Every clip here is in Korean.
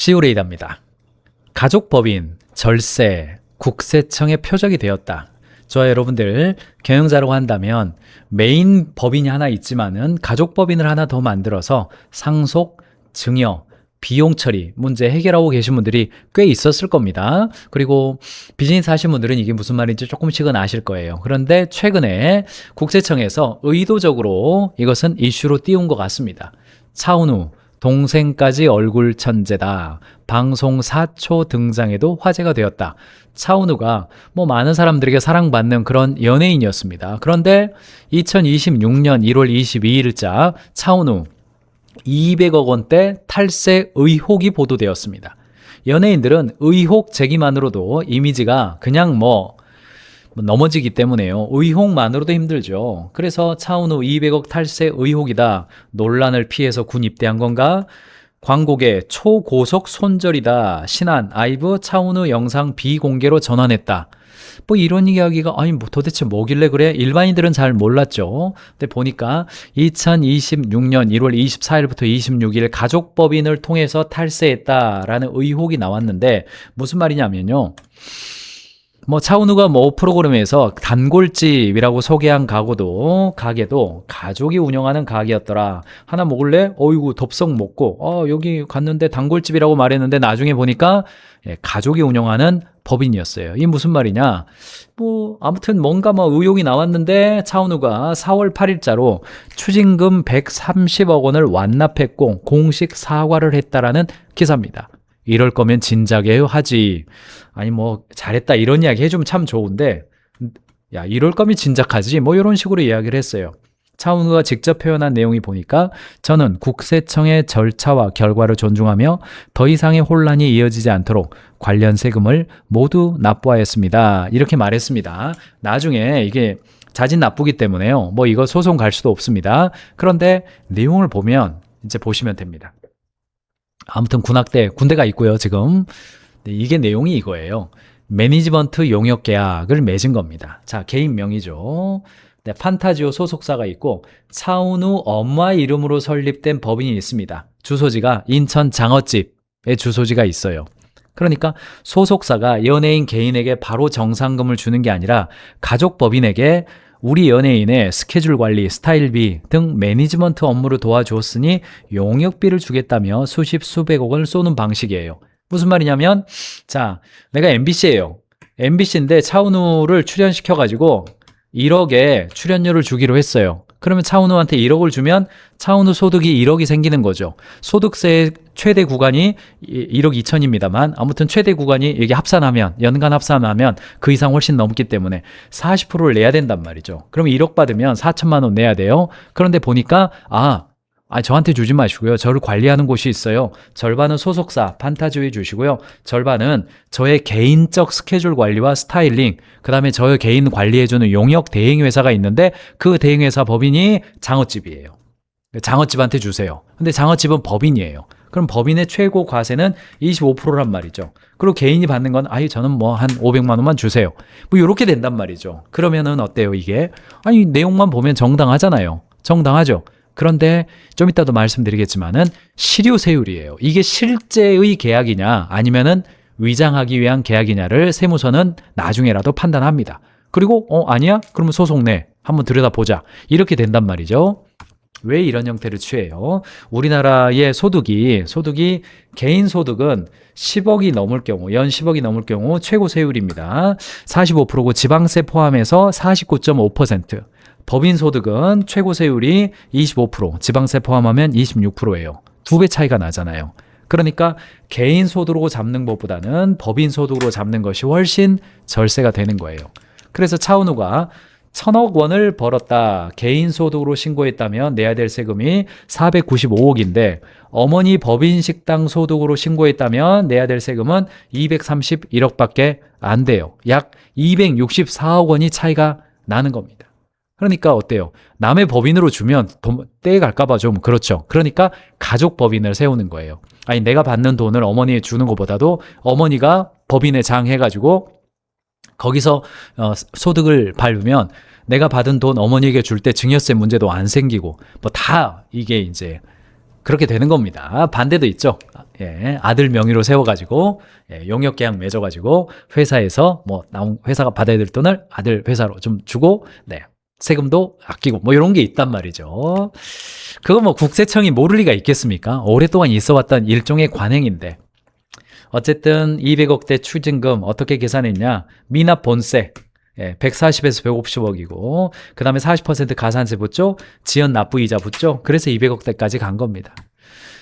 시우레이다입니다. 가족법인, 절세, 국세청의 표적이 되었다. 저와 여러분들 경영자라고 한다면 메인 법인이 하나 있지만은 가족법인을 하나 더 만들어서 상속, 증여, 비용 처리 문제 해결하고 계신 분들이 꽤 있었을 겁니다. 그리고 비즈니스 하신 분들은 이게 무슨 말인지 조금씩은 아실 거예요. 그런데 최근에 국세청에서 의도적으로 이것은 이슈로 띄운 것 같습니다. 차은우 동생까지 얼굴 천재다. 방송 4초 등장에도 화제가 되었다. 차은우가 많은 사람들에게 사랑받는 그런 연예인이었습니다. 그런데 2026년 1월 22일자 차은우 200억 원대 탈세 의혹이 보도되었습니다. 연예인들은 의혹 제기만으로도 이미지가 그냥 넘어지기 때문에요. 의혹만으로도 힘들죠. 그래서 차은우 200억 탈세 의혹이다. 논란을 피해서 군 입대한 건가? 광고계 초고속 손절이다. 신한 아이브 차은우 영상 비공개로 전환했다. 이런 이야기가 도대체 뭐길래 그래? 일반인들은 잘 몰랐죠. 근데 보니까 2026년 1월 24일부터 26일 가족법인을 통해서 탈세했다라는 의혹이 나왔는데 무슨 말이냐면요. 차은우가 프로그램에서 단골집이라고 소개한 가게도 가족이 운영하는 가게였더라. 하나 먹을래? 어이구 덥석 먹고 여기 갔는데 단골집이라고 말했는데 나중에 보니까 가족이 운영하는 법인이었어요. 이게 무슨 말이냐? 아무튼 뭔가 의혹이 나왔는데 차은우가 4월 8일자로 추징금 130억 원을 완납했고 공식 사과를 했다라는 기사입니다. 이럴 거면 진작에 하지. 잘했다 이런 이야기 해주면 참 좋은데 야 이럴 거면 진작하지 이런 식으로 이야기를 했어요. 차은우가 직접 표현한 내용이 보니까 저는 국세청의 절차와 결과를 존중하며 더 이상의 혼란이 이어지지 않도록 관련 세금을 모두 납부하였습니다. 이렇게 말했습니다. 나중에 이게 자진 납부기 때문에요. 이거 소송 갈 수도 없습니다. 그런데 내용을 보면 이제 보시면 됩니다. 아무튼 군대가 있고요, 지금. 이게 내용이 이거예요. 매니지먼트 용역 계약을 맺은 겁니다. 자, 개인 명의죠. 판타지오 소속사가 있고 차은우 엄마 이름으로 설립된 법인이 있습니다. 주소지가 인천 장어집에 주소지가 있어요. 그러니까 소속사가 연예인 개인에게 바로 정상금을 주는 게 아니라 가족법인에게 우리 연예인의 스케줄 관리, 스타일비 등 매니지먼트 업무를 도와주었으니 용역비를 주겠다며 수십 수백억을 쏘는 방식이에요. 무슨 말이냐면 내가 MBC예요. MBC인데 차은우를 출연시켜가지고 1억에 출연료를 주기로 했어요. 그러면 차은우한테 1억을 주면 차은우 소득이 1억이 생기는 거죠. 소득세 최대 구간이 1억 2천입니다만 아무튼 최대 구간이 이게 연간 합산하면 그 이상 훨씬 넘기 때문에 40%를 내야 된단 말이죠. 그러면 1억 받으면 4천만 원 내야 돼요. 그런데 보니까 저한테 주지 마시고요. 저를 관리하는 곳이 있어요. 절반은 소속사 판타지오에 주시고요. 절반은 저의 개인적 스케줄 관리와 스타일링, 그 다음에 저의 개인 관리해주는 용역 대행회사가 있는데 그 대행회사 법인이 장어집이에요. 장어집한테 주세요. 근데 장어집은 법인이에요. 그럼 법인의 최고 과세는 25%란 말이죠. 그리고 개인이 받는 건 저는 한 500만 원만 주세요. 이렇게 된단 말이죠. 그러면은 어때요 이게? 내용만 보면 정당하잖아요. 정당하죠. 그런데 좀 이따도 말씀드리겠지만은 실효세율이에요. 이게 실제의 계약이냐 아니면은 위장하기 위한 계약이냐를 세무서는 나중에라도 판단합니다. 그리고 아니야? 그러면 소송 내. 한번 들여다보자. 이렇게 된단 말이죠. 왜 이런 형태를 취해요? 우리나라의 소득이 개인 소득은 10억이 넘을 경우, 연 10억이 넘을 경우 최고 세율입니다. 45%고 지방세 포함해서 49.5%. 법인 소득은 최고 세율이 25%, 지방세 포함하면 26%예요. 2배 차이가 나잖아요. 그러니까 개인 소득으로 잡는 것보다는 법인 소득으로 잡는 것이 훨씬 절세가 되는 거예요. 그래서 차은우가 1,000억 원을 벌었다. 개인 소득으로 신고했다면 내야 될 세금이 495억인데 어머니 법인 식당 소득으로 신고했다면 내야 될 세금은 231억밖에 안 돼요. 약 264억 원이 차이가 나는 겁니다. 그러니까 어때요? 남의 법인으로 주면 떼갈까봐 좀 그렇죠. 그러니까 가족 법인을 세우는 거예요. 내가 받는 돈을 어머니에 주는 것보다도 어머니가 법인에 장해가지고 거기서 소득을 밟으면 내가 받은 돈 어머니에게 줄 때 증여세 문제도 안 생기고 다 이게 이제 그렇게 되는 겁니다. 반대도 있죠. 예, 아들 명의로 세워가지고 예, 용역계약 맺어가지고 회사에서 뭐 나온 회사가 받아야 될 돈을 아들 회사로 좀 주고 네, 세금도 아끼고 뭐 이런 게 있단 말이죠. 그거 뭐 국세청이 모를 리가 있겠습니까? 오랫동안 있어왔던 일종의 관행인데 어쨌든 200억대 추징금 어떻게 계산했냐? 미납 본세 140에서 150억이고 그 다음에 40% 가산세 붙죠? 지연 납부이자 붙죠? 그래서 200억대까지 간 겁니다.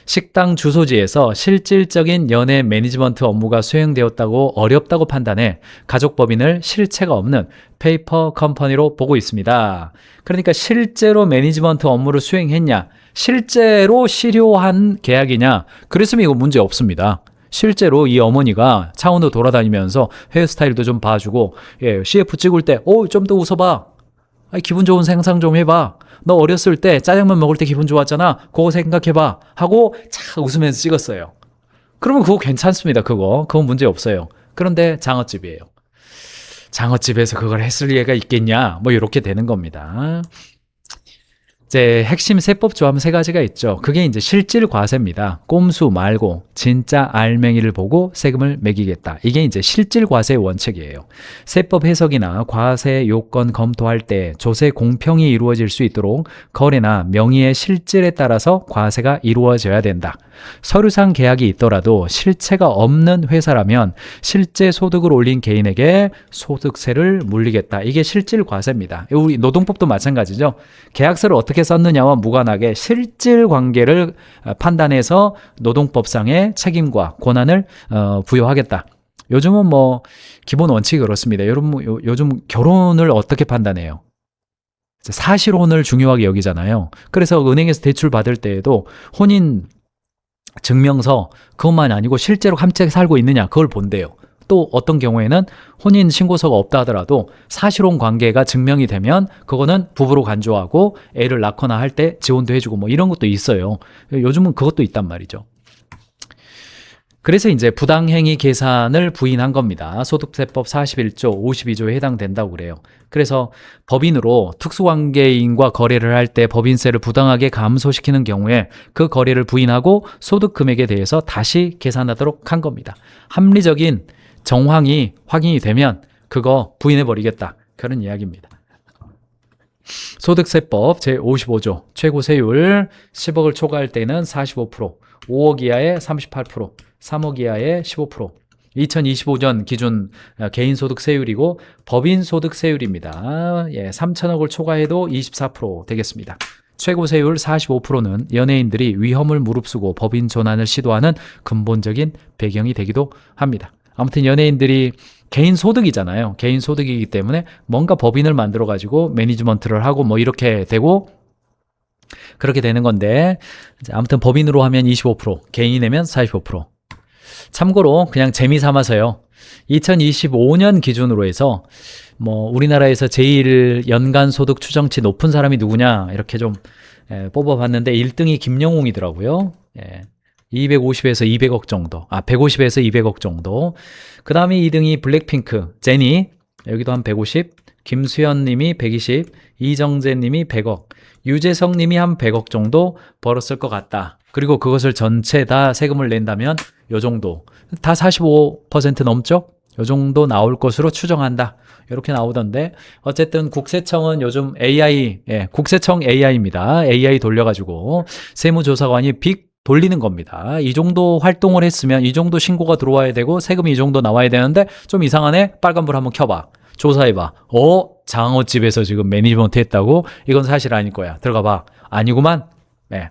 식당 주소지에서 실질적인 연애 매니지먼트 업무가 수행되었다고 어렵다고 판단해 가족법인을 실체가 없는 페이퍼 컴퍼니로 보고 있습니다. 그러니까 실제로 매니지먼트 업무를 수행했냐? 실제로 실효한 계약이냐? 그랬으면 이거 문제 없습니다. 실제로 이 어머니가 차원도 돌아다니면서 헤어스타일도 좀 봐주고 예, CF 찍을 때 좀 더 웃어봐. 기분 좋은 상상 좀 해봐. 너 어렸을 때 짜장면 먹을 때 기분 좋았잖아. 그거 생각해봐. 하고 차 웃으면서 찍었어요. 그러면 그거 괜찮습니다. 그건 문제 없어요. 그런데 장어집이에요. 장어집에서 그걸 했을 리가 있겠냐? 뭐 이렇게 되는 겁니다. 이제 핵심 세법 조항 세 가지가 있죠. 그게 이제 실질 과세입니다. 꼼수 말고 진짜 알맹이를 보고 세금을 매기겠다. 이게 이제 실질 과세의 원칙이에요. 세법 해석이나 과세 요건 검토할 때 조세 공평이 이루어질 수 있도록 거래나 명의의 실질에 따라서 과세가 이루어져야 된다. 서류상 계약이 있더라도 실체가 없는 회사라면 실제 소득을 올린 개인에게 소득세를 물리겠다. 이게 실질 과세입니다. 우리 노동법도 마찬가지죠. 계약서를 어떻게 썼느냐와 무관하게 실질 관계를 판단해서 노동법상의 책임과 권한을 부여하겠다. 요즘은 뭐 기본 원칙이 그렇습니다. 여러분 요즘 결혼을 어떻게 판단해요? 사실혼을 중요하게 여기잖아요. 그래서 은행에서 대출 받을 때에도 혼인 증명서 그것만 아니고 실제로 함께 살고 있느냐 그걸 본대요. 또 어떤 경우에는 혼인 신고서가 없다 하더라도 사실혼 관계가 증명이 되면 그거는 부부로 간주하고 애를 낳거나 할 때 지원도 해주고 뭐 이런 것도 있어요. 요즘은 그것도 있단 말이죠. 그래서 이제 부당행위 계산을 부인한 겁니다. 소득세법 41조, 52조에 해당된다고 그래요. 그래서 법인으로 특수관계인과 거래를 할 때 법인세를 부당하게 감소시키는 경우에 그 거래를 부인하고 소득 금액에 대해서 다시 계산하도록 한 겁니다. 합리적인 정황이 확인이 되면 그거 부인해버리겠다. 그런 이야기입니다. 소득세법 제55조 최고 세율 10억을 초과할 때는 45%, 5억 이하에 38%, 3억 이하에 15%, 2025년 기준 개인소득세율이고 법인소득세율입니다. 3천억을 초과해도 24% 되겠습니다. 최고세율 45%는 연예인들이 위험을 무릅쓰고 법인 전환을 시도하는 근본적인 배경이 되기도 합니다. 아무튼 연예인들이 개인소득이잖아요. 개인소득이기 때문에 뭔가 법인을 만들어가지고 매니지먼트를 하고 뭐 이렇게 되고 그렇게 되는 건데 아무튼 법인으로 하면 25%, 개인이 내면 45%. 참고로 그냥 재미 삼아서요. 2025년 기준으로 해서 뭐 우리나라에서 제일 연간 소득 추정치 높은 사람이 누구냐 이렇게 좀 뽑아봤는데 1등이 김영웅이더라고요. 250에서 200억 정도. 150에서 200억 정도. 그 다음에 2등이 블랙핑크, 제니. 여기도 한 150. 김수현 님이 120. 이정재 님이 100억. 유재석 님이 한 100억 정도 벌었을 것 같다. 그리고 그것을 전체 다 세금을 낸다면 요 정도. 다 45% 넘죠? 요 정도 나올 것으로 추정한다. 이렇게 나오던데 어쨌든 국세청은 요즘 AI, 국세청 AI입니다. AI 돌려가지고 세무조사관이 빅 돌리는 겁니다. 이 정도 활동을 했으면 이 정도 신고가 들어와야 되고 세금이 이 정도 나와야 되는데 좀 이상하네? 빨간불 한번 켜봐. 조사해봐. 장어집에서 지금 매니지먼트 했다고? 이건 사실 아닐 거야. 들어가봐. 아니구만.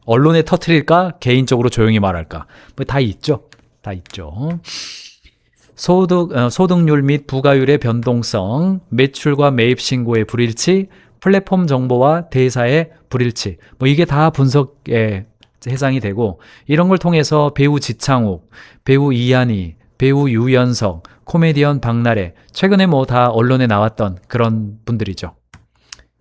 언론에 터뜨릴까? 개인적으로 조용히 말할까? 뭐 다 있죠. 다 있죠. 소득률 및 부가율의 변동성, 매출과 매입 신고의 불일치, 플랫폼 정보와 대사의 불일치. 뭐 이게 다 분석에 해당이 되고 이런 걸 통해서 배우 지창욱, 배우 이한희, 배우 유연석, 코미디언 박나래 최근에 뭐 다 언론에 나왔던 그런 분들이죠.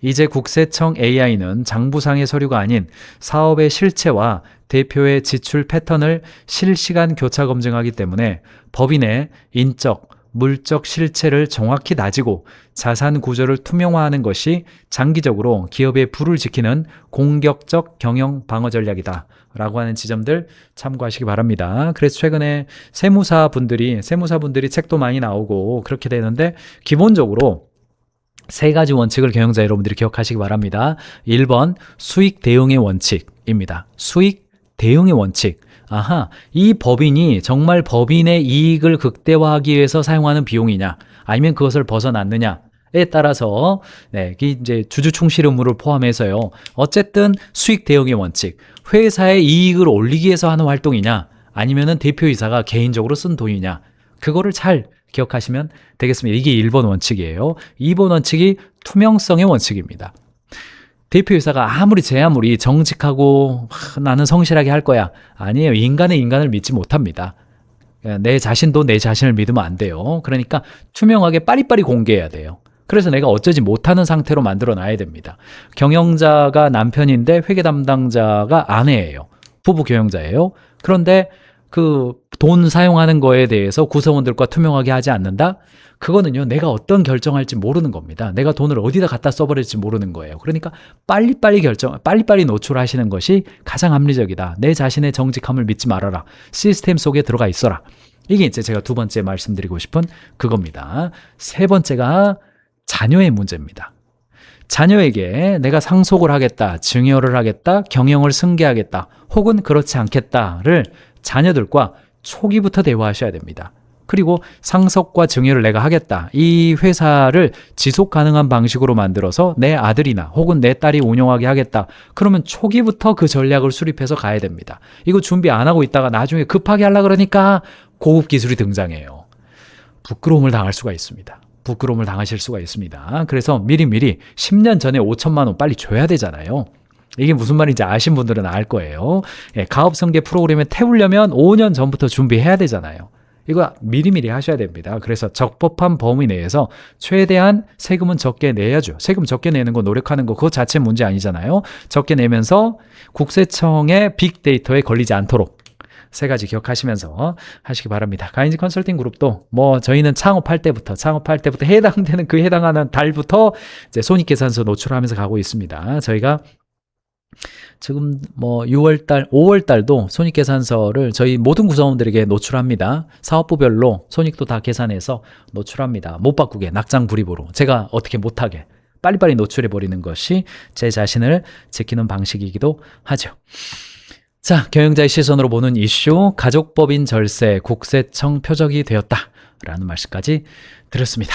이제 국세청 AI는 장부상의 서류가 아닌 사업의 실체와 대표의 지출 패턴을 실시간 교차 검증하기 때문에 법인의 인적, 물적 실체를 정확히 다지고 자산 구조를 투명화하는 것이 장기적으로 기업의 부를 지키는 공격적 경영 방어 전략이다. 라고 하는 지점들 참고하시기 바랍니다. 그래서 최근에 세무사분들이 책도 많이 나오고 그렇게 되는데, 기본적으로 세 가지 원칙을 경영자 여러분들이 기억하시기 바랍니다. 1번 수익 대응의 원칙입니다. 수익 대응의 원칙. 이 법인이 정말 법인의 이익을 극대화하기 위해서 사용하는 비용이냐, 아니면 그것을 벗어났느냐에 따라서 이제 주주 충실 의무를 포함해서요. 어쨌든 수익 대응의 원칙. 회사의 이익을 올리기 위해서 하는 활동이냐, 아니면은 대표이사가 개인적으로 쓴 돈이냐, 그거를 잘 기억하시면 되겠습니다. 이게 1번 원칙이에요. 2번 원칙이 투명성의 원칙입니다. 대표이사가 아무리 정직하고 나는 성실하게 할 거야. 아니에요. 인간을 믿지 못합니다. 내 자신도 내 자신을 믿으면 안 돼요. 그러니까 투명하게 빠리빠리 공개해야 돼요. 그래서 내가 어쩌지 못하는 상태로 만들어 놔야 됩니다. 경영자가 남편인데 회계 담당자가 아내예요. 부부 경영자예요. 그런데 그 돈 사용하는 거에 대해서 구성원들과 투명하게 하지 않는다? 그거는요, 내가 어떤 결정할지 모르는 겁니다. 내가 돈을 어디다 갖다 써버릴지 모르는 거예요. 그러니까 빨리빨리 노출하시는 것이 가장 합리적이다. 내 자신의 정직함을 믿지 말아라. 시스템 속에 들어가 있어라. 이게 이제 제가 두 번째 말씀드리고 싶은 그겁니다. 세 번째가 자녀의 문제입니다. 자녀에게 내가 상속을 하겠다, 증여를 하겠다, 경영을 승계하겠다, 혹은 그렇지 않겠다를 자녀들과 초기부터 대화하셔야 됩니다. 그리고 상속과 증여를 내가 하겠다. 이 회사를 지속 가능한 방식으로 만들어서 내 아들이나 혹은 내 딸이 운영하게 하겠다. 그러면 초기부터 그 전략을 수립해서 가야 됩니다. 이거 준비 안 하고 있다가 나중에 급하게 하려고 그러니까 고급 기술이 등장해요. 부끄러움을 당할 수가 있습니다. 부끄러움을 당하실 수가 있습니다. 그래서 미리 10년 전에 5천만 원 빨리 줘야 되잖아요. 이게 무슨 말인지 아신 분들은 알 거예요. 가업 승계 프로그램에 태우려면 5년 전부터 준비해야 되잖아요. 이거 미리미리 하셔야 됩니다. 그래서 적법한 범위 내에서 최대한 세금은 적게 내야죠. 세금 적게 내는 거, 노력하는 거, 그거 자체 문제 아니잖아요. 적게 내면서 국세청의 빅데이터에 걸리지 않도록 세 가지 기억하시면서 하시기 바랍니다. 가인지 컨설팅 그룹도 저희는 창업할 때부터 해당되는 해당하는 달부터 이제 손익계산서 노출하면서 가고 있습니다. 저희가 지금 6월달, 5월달도 손익계산서를 저희 모든 구성원들에게 노출합니다. 사업부별로 손익도 다 계산해서 노출합니다. 못 바꾸게, 낙장불입으로. 제가 어떻게 못하게 빨리빨리 노출해버리는 것이 제 자신을 지키는 방식이기도 하죠. 자, 경영자의 시선으로 보는 이슈, 가족법인 절세, 국세청 표적이 되었다 라는 말씀까지 드렸습니다.